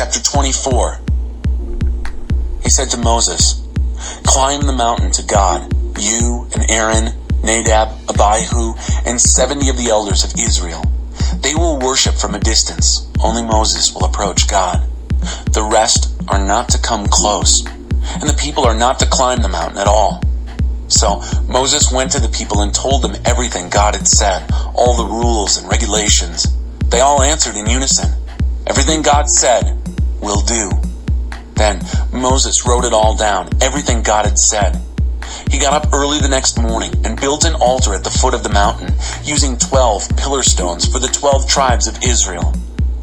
Chapter 24. He said to Moses, "Climb the mountain to God, you and Aaron, Nadab, Abihu, and 70 of the elders of Israel. They will worship from a distance. Only Moses will approach God. The rest are not to come close, and the people are not to climb the mountain at all." So Moses went to the people and told them everything God had said, all the rules and regulations. They all answered in unison, "Everything God said, we'll do." Then Moses wrote it all down, everything God had said. He got up early the next morning and built an altar at the foot of the mountain, using 12 pillar stones for the 12 tribes of Israel.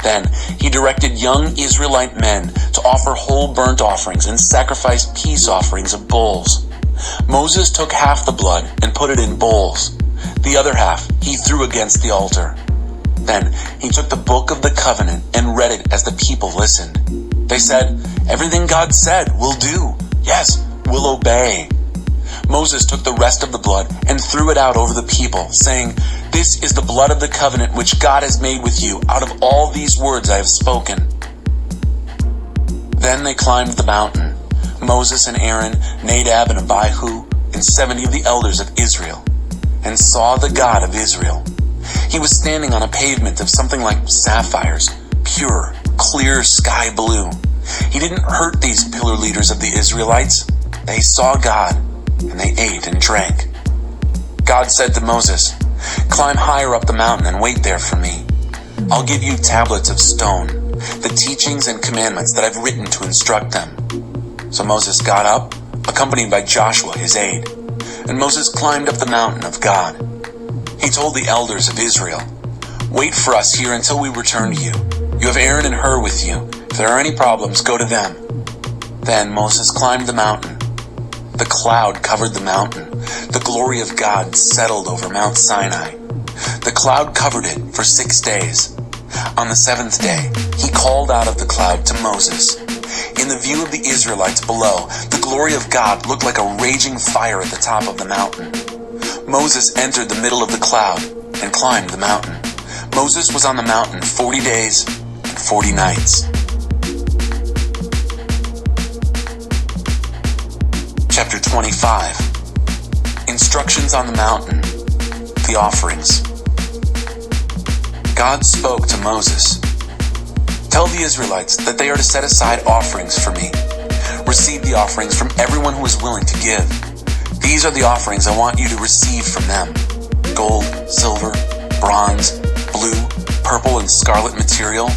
Then he directed young Israelite men to offer whole burnt offerings and sacrifice peace offerings of bulls. Moses took half the blood and put it in bowls. The other half he threw against the altar. Then he took the book of the covenant and read it as the people listened. They said, "Everything God said, we'll do. Yes, we'll obey." Moses took the rest of the blood and threw it out over the people, saying, "This is the blood of the covenant which God has made with you out of all these words I have spoken." Then they climbed the mountain, Moses and Aaron, Nadab and Abihu, and 70 of the elders of Israel, and saw the God of Israel. He was standing on a pavement of something like sapphires, pure, clear sky blue. He didn't hurt these pillar leaders of the Israelites. They saw God, and they ate and drank. God said to Moses, "Climb higher up the mountain and wait there for me. I'll give you tablets of stone, the teachings and commandments that I've written to instruct them." So Moses got up, accompanied by Joshua his aide, and Moses climbed up the mountain of God. He told the elders of Israel, "Wait for us here until we return to you. You have Aaron and Hur with you. If there are any problems, go to them." Then Moses climbed the mountain. The cloud covered the mountain. The glory of God settled over Mount Sinai. The cloud covered it for 6 days. On the 7th day, he called out of the cloud to Moses. In the view of the Israelites below, the glory of God looked like a raging fire at the top of the mountain. Moses entered the middle of the cloud and climbed the mountain. Moses was on the mountain 40 days and 40 nights. Chapter 25. Instructions on the mountain. The offerings. God spoke to Moses. "Tell the Israelites that they are to set aside offerings for me. Receive the offerings from everyone who is willing to give. These are the offerings I want you to receive from them: gold, silver, bronze, blue, purple, and scarlet material,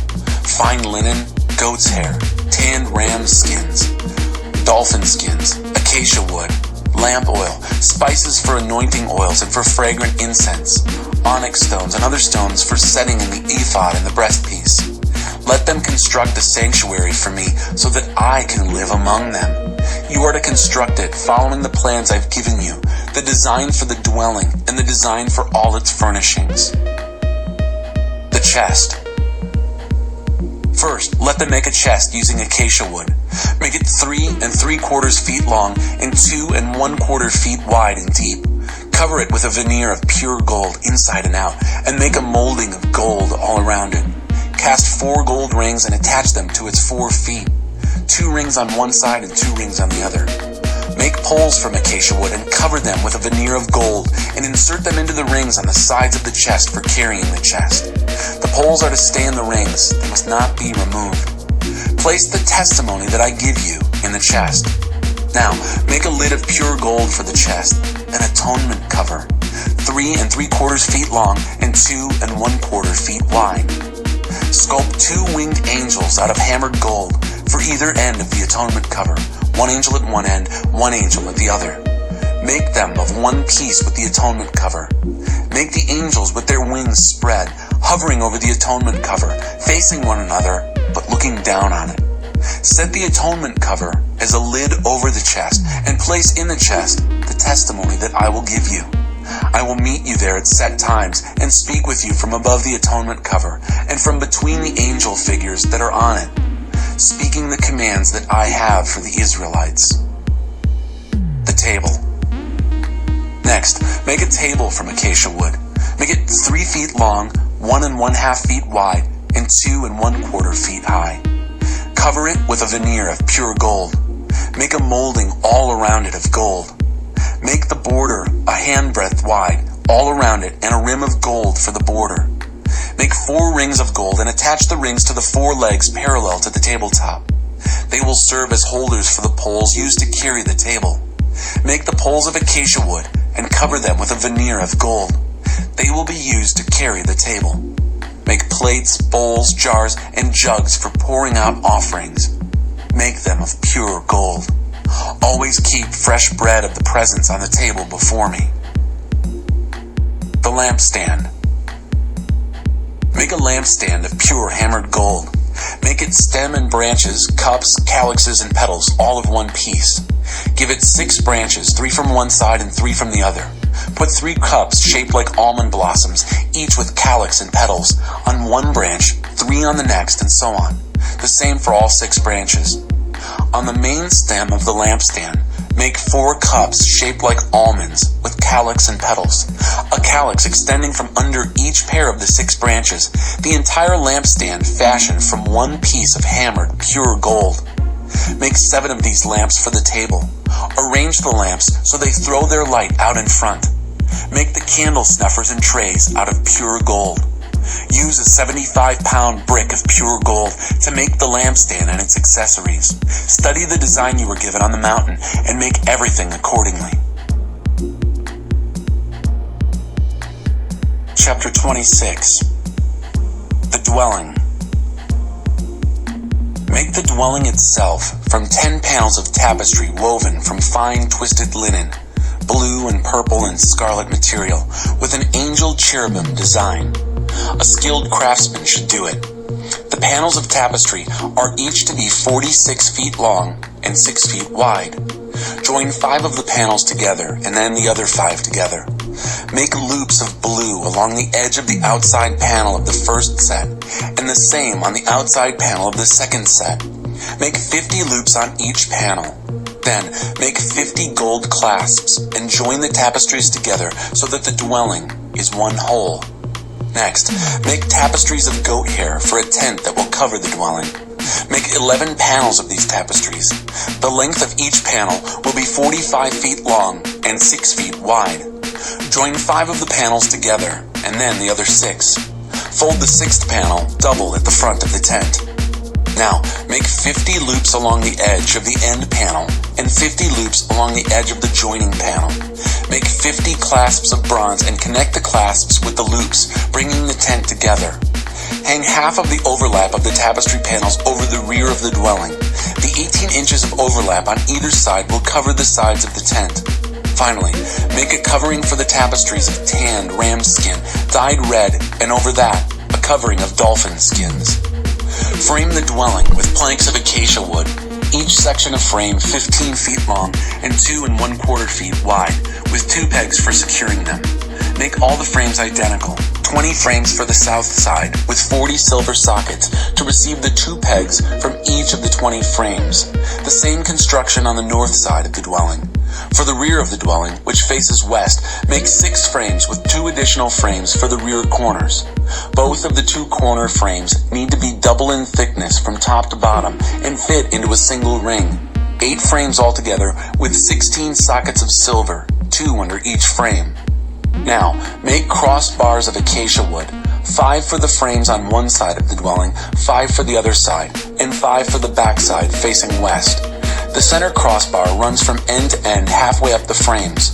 fine linen, goat's hair, tanned ram skins, dolphin skins, acacia wood, lamp oil, spices for anointing oils and for fragrant incense, onyx stones and other stones for setting in the ephod and the breastpiece. Let them construct the sanctuary for me so that I can live among them. You are to construct it following the plans I've given you, the design for the dwelling and the design for all its furnishings." The chest. First, let them make a chest using acacia wood. Make it 3 3/4 feet long and 2 1/4 feet wide and deep. Cover it with a veneer of pure gold inside and out, and make a molding of gold all around it. Cast 4 gold rings and attach them to its 4 feet, 2 rings on one side and 2 rings on the other. Make poles from acacia wood and cover them with a veneer of gold, and insert them into the rings on the sides of the chest for carrying the chest. The poles are to stay in the rings, they must not be removed. Place the testimony that I give you in the chest. Now, make a lid of pure gold for the chest, an atonement cover, 3 3/4 feet long and 2 1/4 feet wide. Sculpt 2 winged angels out of hammered gold for either end of the atonement cover, 1 angel at one end, 1 angel at the other. Make them of one piece with the atonement cover. Make the angels with their wings spread, hovering over the atonement cover, facing one another, but looking down on it. Set the atonement cover as a lid over the chest, and place in the chest the testimony that I will give you. I will meet you there at set times and speak with you from above the atonement cover and from between the angel figures that are on it, speaking the commands that I have for the Israelites. The table. Next, make a table from acacia wood. Make it 3 feet long, 1 1/2 feet wide, and 2 1/4 feet high. Cover it with a veneer of pure gold. Make a molding all around it of gold. Make the border a handbreadth wide all around it and a rim of gold for the border. Make 4 rings of gold and attach the rings to the 4 legs parallel to the tabletop. They will serve as holders for the poles used to carry the table. Make the poles of acacia wood and cover them with a veneer of gold. They will be used to carry the table. Make plates, bowls, jars, and jugs for pouring out offerings. Make them of pure gold. Always keep fresh bread of the presence on the table before me. The lampstand. Make a lampstand of pure hammered gold. Make its stem and branches, cups, calyxes, and petals all of one piece. Give it 6 branches, 3 from one side and 3 from the other. Put 3 cups shaped like almond blossoms, each with calyx and petals, on one branch, 3 on the next, and so on. The same for all 6 branches. On the main stem of the lampstand, make 4 cups shaped like almonds with calyx and petals, a calyx extending from under each pair of the 6 branches, the entire lampstand fashioned from one piece of hammered pure gold. Make 7 of these lamps for the table. Arrange the lamps so they throw their light out in front. Make the candle snuffers and trays out of pure gold. Use a 75-pound brick of pure gold to make the lampstand and its accessories. Study the design you were given on the mountain and make everything accordingly. Chapter 26. The Dwelling. Make the dwelling itself from 10 panels of tapestry woven from fine twisted linen, blue and purple and scarlet material, with an angel cherubim design. A skilled craftsman should do it. The panels of tapestry are each to be 46 feet long and 6 feet wide. Join 5 of the panels together and then the other 5 together. Make loops of blue along the edge of the outside panel of the first set and the same on the outside panel of the second set. Make 50 loops on each panel. Then make 50 gold clasps and join the tapestries together so that the dwelling is one whole. Next, make tapestries of goat hair for a tent that will cover the dwelling. Make 11 panels of these tapestries. The length of each panel will be 45 feet long and 6 feet wide. Join 5 of the panels together, and then the other 6. Fold the 6th panel double at the front of the tent. Now, make 50 loops along the edge of the end panel and 50 loops along the edge of the joining panel. Make 50 clasps of bronze and connect the clasps with the loops, bringing the tent together. Hang half of the overlap of the tapestry panels over the rear of the dwelling. The 18 inches of overlap on either side will cover the sides of the tent. Finally, make a covering for the tapestries of tanned ram skin, dyed red, and over that, a covering of dolphin skins. Frame the dwelling with planks of acacia wood, each section of frame 15 feet long and 2 1/4 feet wide, with 2 pegs for securing them. Make all the frames identical, 20 frames for the south side, with 40 silver sockets to receive the 2 pegs from each of the 20 frames. The same construction on the north side of the dwelling. For the rear of the dwelling, which faces west, make 6 frames with 2 additional frames for the rear corners. Both of the 2 corner frames need to be double in thickness from top to bottom and fit into a single ring. 8 frames altogether with 16 sockets of silver, 2 under each frame. Now, make crossbars of acacia wood, 5 for the frames on one side of the dwelling, 5 for the other side, and 5 for the back side facing west. The center crossbar runs from end to end halfway up the frames.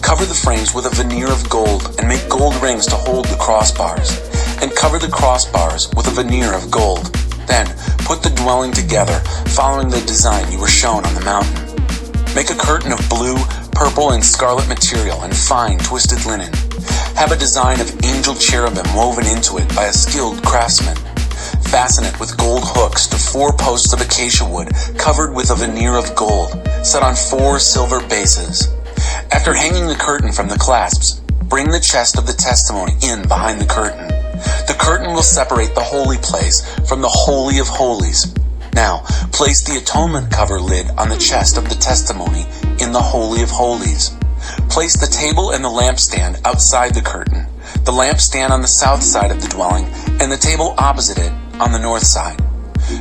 Cover the frames with a veneer of gold and make gold rings to hold the crossbars. And cover the crossbars with a veneer of gold. Then, put the dwelling together, following the design you were shown on the mountain. Make a curtain of blue, purple, and scarlet material and fine twisted linen. Have a design of angel cherubim woven into it by a skilled craftsman. Fasten it with gold hooks to 4 posts of acacia wood covered with a veneer of gold, set on 4 silver bases. After hanging the curtain from the clasps, bring the chest of the testimony in behind the curtain. The curtain will separate the holy place from the Holy of Holies. Now, place the atonement cover lid on the chest of the testimony in the Holy of Holies. Place the table and the lampstand outside the curtain, the lampstand on the south side of the dwelling, and the table opposite it on the north side.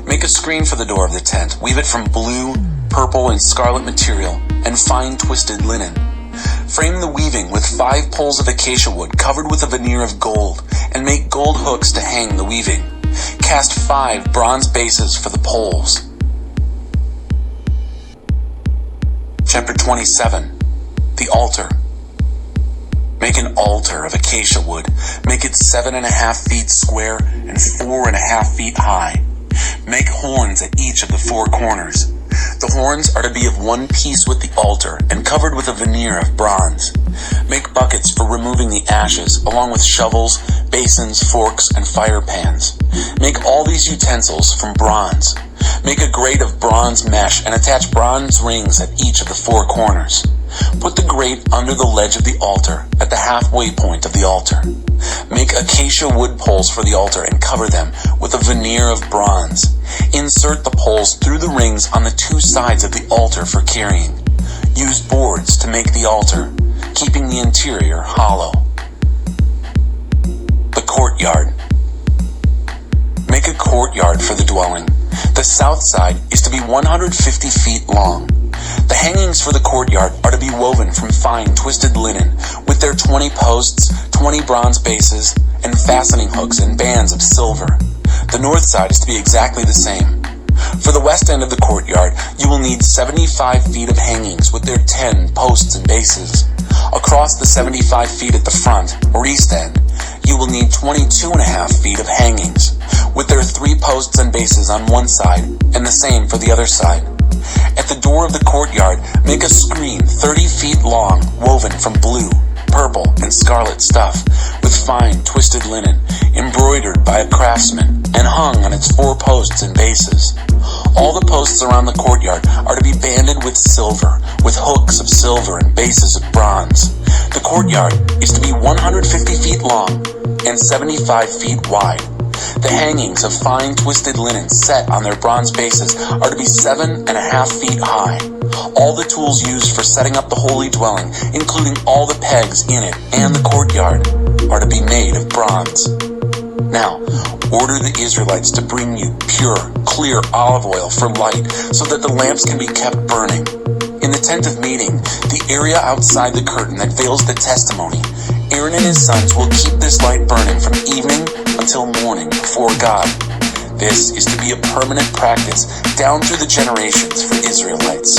Make a screen for the door of the tent. Weave it from blue, purple, and scarlet material and fine twisted linen. Frame the weaving with 5 poles of acacia wood covered with a veneer of gold, and make gold hooks to hang the weaving. Cast 5 bronze bases for the poles. Chapter 27. The Altar. Make an altar of acacia wood. Make it 7.5 feet square and 4.5 feet high. Make horns at each of the 4 corners. The horns are to be of one piece with the altar and covered with a veneer of bronze. Make buckets for removing the ashes, along with shovels, basins, forks, and fire pans. Make all these utensils from bronze. Make a grate of bronze mesh and attach bronze rings at each of the 4 corners. Put the grate under the ledge of the altar at the halfway point of the altar. Make acacia wood poles for the altar and cover them with a veneer of bronze. Insert the poles through the rings on the 2 sides of the altar for carrying. Use boards to make the altar, keeping the interior hollow. The courtyard. Make a courtyard for the dwelling. The south side is to be 150 feet long. The hangings for the courtyard are to be woven from fine twisted linen, with their 20 posts, 20 bronze bases, and fastening hooks and bands of silver. The north side is to be exactly the same. For the west end of the courtyard, you will need 75 feet of hangings with their 10 posts and bases. Across the 75 feet at the front, or east end, you will need 22.5 feet of hangings, with their 3 posts and bases on one side, and the same for the other side. At the door of the courtyard, make a screen 30 feet long, woven from blue, purple, and scarlet stuff, with fine twisted linen, embroidered by a craftsman, and hung on its 4 posts and bases. All the posts around the courtyard are to be banded with silver, with hooks of silver and bases of bronze. The courtyard is to be 150 feet long and 75 feet wide. The hangings of fine twisted linen set on their bronze bases are to be 7.5 feet high. All the tools used for setting up the holy dwelling, including all the pegs in it and the courtyard, are to be made of bronze. Now, order the Israelites to bring you pure, clear olive oil for light, so that the lamps can be kept burning. In the tent of meeting, the area outside the curtain that veils the testimony, Aaron and his sons will keep this light burning from evening until morning before God. This is to be a permanent practice down through the generations for Israelites.